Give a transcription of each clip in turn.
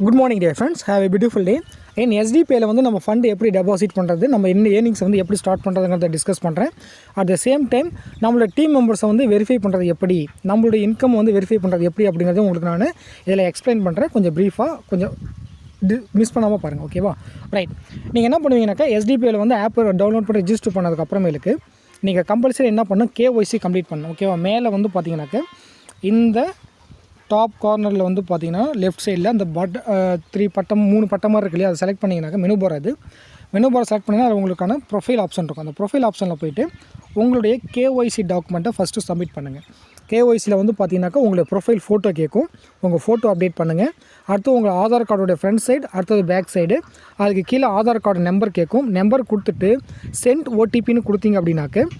Good morning day friends, have a beautiful day. என் எஸ்டிபியில் வந்து நம்ம ஃபண்டு எப்படி டெபாசிட் பண்ணுறது, நம்ம என்ன ஏர்னிங்ஸ் வந்து எப்படி ஸ்டார்ட் பண்ணுறதுங்கிறத டிஸ்கஸ் பண்ணுறேன். அட் த சேம் டைம் நம்மளோட டீம் மெம்பர்ஸை வந்து வெரிஃபை பண்ணுறது எப்படி, நம்மளுடைய இன்கம் வந்து வெரிஃபை பண்ணுறது எப்படி அப்படிங்கிறத உங்களுக்கு நான் இதில் எக்ஸ்பிளைன் பண்ணுறேன். கொஞ்சம் ப்ரீஃபாக கொஞ்சம் மிஸ் பண்ணாமல் பாருங்கள், ஓகேவா? ரைட். நீங்கள் என்ன பண்ணுவீங்கன்னாக்கா எஸ்டிபியில் வந்து ஆப் டவுன்லோட் பண்ணி ரெஜிஸ்டர் பண்ணதுக்கப்புறமேலுக்கு நீங்கள் கம்பல்சரி என்ன பண்ணணும், கேஒய்சி கம்ப்ளீட் பண்ணணும், ஓகேவா? மேலே வந்து பார்த்தீங்கன்னாக்கா இந்த டாப் கார்னரில் வந்து பார்த்தீங்கன்னா லெஃப்ட் சைடில் அந்த 3 பட்டமாக இருக்கு இல்லையா, அதை செலக்ட் பண்ணிங்கனாக்கா மெனு பார். அது மெனு பார் செலக்ட் பண்ணிங்கன்னா அது உங்களுக்கான ப்ரொஃபைல் ஆப்ஷன் இருக்கும். அந்த ப்ரொஃபைல் ஆப்ஷனில் போய்ட்டு உங்களுடைய கேஒய்சி டாக்குமெண்ட்டை ஃபஸ்ட்டு சப்மிட் பண்ணுங்கள். கேஒய்சியில் வந்து பார்த்தீங்கன்னாக்கா உங்களுடைய ப்ரொஃபைல் ஃபோட்டோ கேட்கும், உங்கள் ஃபோட்டோ அப்டேட் பண்ணுங்கள். அடுத்து உங்கள் ஆதார் கார்டோடைய ஃப்ரண்ட் சைடு, அடுத்தது பேக் சைடு, அதுக்கு கீழே ஆதார் கார்டு நம்பர் கேட்கும். நம்பர் கொடுத்துட்டு சென்ட் ஓடிபின்னு கொடுத்தீங்க அப்படின்னாக்க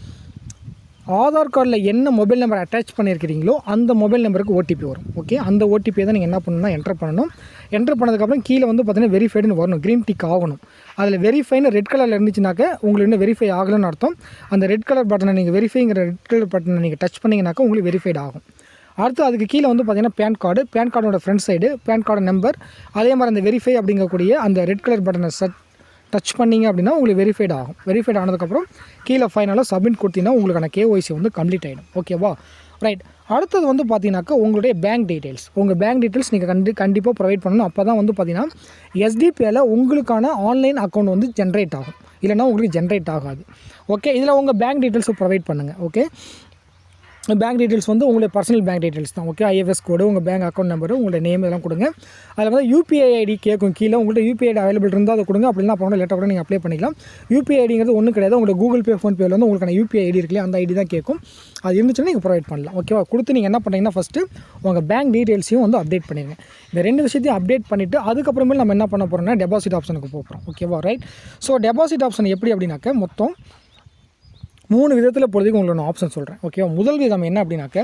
ஆதார் கார்டில் என்ன மொபைல் நம்பர் அட்டாச் பண்ணியிருக்கிறீங்களோ அந்த மொபைல் நம்பருக்கு ஓடிபி வரும். ஓகே, அந்த ஓடிபியை தான் நீங்கள் என்ன பண்ணணும்னா என்டர் பண்ணணும். என்டர் பண்ணதுக்கப்புறம் கீழே வந்து பார்த்தீங்கன்னா வெரிஃபைடுன்னு வரணும், க்ரீன் டிக் ஆகணும். அதில் வெரிஃபைன்னு ரெட் கலரில் இருந்துச்சுனாக்க உங்களுக்கு இன்னும் வெரிஃபை ஆகலன்னு அர்த்தம். அந்த ரெட் கலர் பட்டனை நீங்கள் வெரிஃபைங்கிற ரெட் கலர் பட்டனை நீங்கள் டச் பண்ணிங்கனாக்கா உங்களுக்கு வெரிஃபைட் ஆகும். அடுத்து அதுக்கு கீழே வந்து பார்த்தீங்கன்னா பேன் கார்டோட front side, PAN card number, அதே மாதிரி அந்த வெரிஃபை அப்படிங்கக்கூடிய அந்த ரெட் கலர் பட்டனை டச் பண்ணிங்க அப்படின்னா உங்களுக்கு வெரிஃபைட் ஆகும். வெரிஃபைட் ஆனதுக்கப்புறம் கீழே ஃபைனலாக சப்மிட் கொடுத்தீங்கன்னா உங்களுக்கான கேஒய்சி வந்து கம்ப்ளீட் ஆகிடும். ஓகேவா? ரைட். அடுத்தது வந்து பார்த்தீங்கன்னாக்கா உங்களுடைய பேங்க் டீட்டெயில்ஸ், உங்கள் பேங்க் டீட்டெயில்ஸ் நீங்கள் கண்டிப்பாக ப்ரொவைட் பண்ணணும். அப்போ தான் வந்து பார்த்தீங்கன்னா எஸ்டிபியில் உங்களுக்கான ஆன்லைன் அக்கௌண்ட் வந்து ஜென்ரேட் ஆகும், இல்லைனா உங்களுக்கு ஜென்ரேட் ஆகாது. ஓகே, இதில் உங்கள் பேங்க் டீட்டெயில்ஸை ப்ரொவைட் பண்ணுங்கள். ஓகே, பேங்க் டீட்டெயில்ஸ் வந்து உங்களுடைய பர்சனல் பேங்க் டீட்டெயில்ஸ் தான். ஓகே, ஐஎஃப்எஸ் கோடு, உங்கள் பேங்க் அக்கௌண்ட் நம்பரு, உங்களுடைய நேம் இதெல்லாம் கொடுங்க. அதில் வந்து யூபிஐ ஐடி கேட்கும் கீழே. உங்கள்கிட்ட யூபிஐ ஐடி அவைலபிள் இருந்தால் அதை கொடுங்க. அப்படின்னா அப்புறம் லேட்டாக கூட நீங்கள் அப்ளை பண்ணிக்கலாம். யூபிஐ ஐடிங்கிறது ஒன்றும் கிடையாது. உங்களோட கூகுள் பே, ஃபோன்பேயில் வந்து உங்களுக்கான யூபிஐ ஐடி இருக்குல்லையா, அந்த ஐடி தான் கேட்கும். அது இருந்துச்சுன்னா நீங்கள் ப்ரொவைட் பண்ணலாம். ஓகேவா? கொடுத்து நீங்கள் என்ன பண்ணுறீங்கன்னா ஃபஸ்ட்டு உங்கள் பேங்க் டீட்டெயில்ஸையும் வந்து அப்டேட் பண்ணிடுங்க. இந்த 2 விஷயத்தையும் அப்டேட் பண்ணிவிட்டு அதுக்கப்புறமே நம்ம என்ன பண்ண போகிறோம்னா டெபாசிட் ஆப்ஷனுக்கு போகிறோம். ஓகேவா? ரைட். ஸோ டெபாசிட் ஆப்ஷன் எப்படி அப்படின்னாக்க மொத்தம் 3 விதத்தில் பொழுதுக்கு உங்களுக்கு நான் ஆப்ஷன் சொல்கிறேன். ஓகேவா? முதல் விதம் என்ன அப்படின்னாக்க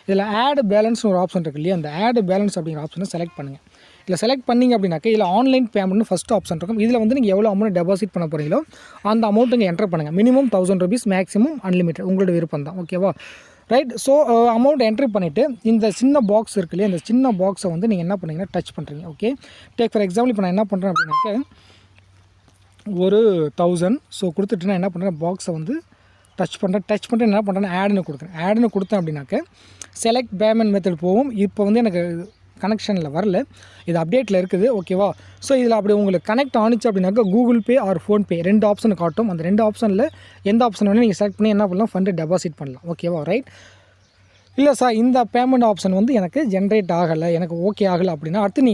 இதில் ஆட் பேலன்ஸ்னு ஒரு ஆப்ஷன் இருக்குது இல்லையா, அந்த ஆட் பேலன்ஸ் அப்படிங்கிற ஆப்ஷனை செலக்ட் பண்ணுங்கள். இதில் செலக்ட் பண்ணிங்க அப்படின்னாக்க இதில் ஆன்லைன் பேமெண்ட்னு ஃபஸ்ட் ஆப்ஷன் இருக்கும். இதில் வந்து நீங்கள் எவ்வளோ அமௌண்ட் டெபாசிட் பண்ண போகிறீங்களோ அந்த அமௌண்ட் நீங்கள் என்டர் பண்ணுங்கள். மினிமம் 1000 rupees, மேக்ஸிமம் அன்லிமிட்டட், உங்களோட விருப்பம் தான். ஓகேவா? ரைட். ஸோ அமௌண்ட் என்ட்ரி பண்ணிவிட்டு இந்த சின்ன பாக்ஸ் இருக்கு இல்லையா, இந்த சின்ன பாக்ஸை வந்து நீங்கள் என்ன பண்ணுறீங்கன்னா டச் பண்ணுறீங்க. ஓகே, டேக் ஃபார் எக்ஸாம்பிள் இப்போ நான் என்ன பண்ணுறேன் அப்படின்னாக்க ஒரு 1000 ஸோ கொடுத்துட்டு நான் என்ன பண்ணுறேன், பாக்ஸை வந்து டச் பண்ணிட்டு என்ன பண்ணுறேன்னா ஆடுன்னு கொடுக்குறேன். ஆடுன்னு கொடுத்தேன் அப்படின்னாக்க செலக்ட் பேமெண்ட் மெத்தட் போகும். இப்போ வந்து எனக்கு கனெக்ஷனில் வரல, இது அப்டேட்டில் இருக்குது. ஓகேவா? ஸோ இதில் அப்படி உங்களுக்கு கனெக்ட் ஆனிச்சு அப்படின்னாக்கா Google Pay R PhonePe 2 option காட்டும். அந்த 2 ஆப்ஷனில் எந்த ஆப்ஷன் வேணால் நீங்கள் செலக்ட் பண்ணி என்ன பண்ணலாம், ஃபண்டு டெபாசிட் பண்ணலாம். ஓகேவா? ரைட். இல்லை சார், இந்த பேமெண்ட் ஆப்ஷன் வந்து எனக்கு ஜென்ரேட் ஆகலை, எனக்கு ஓகே ஆகலை அப்படின்னா அடுத்து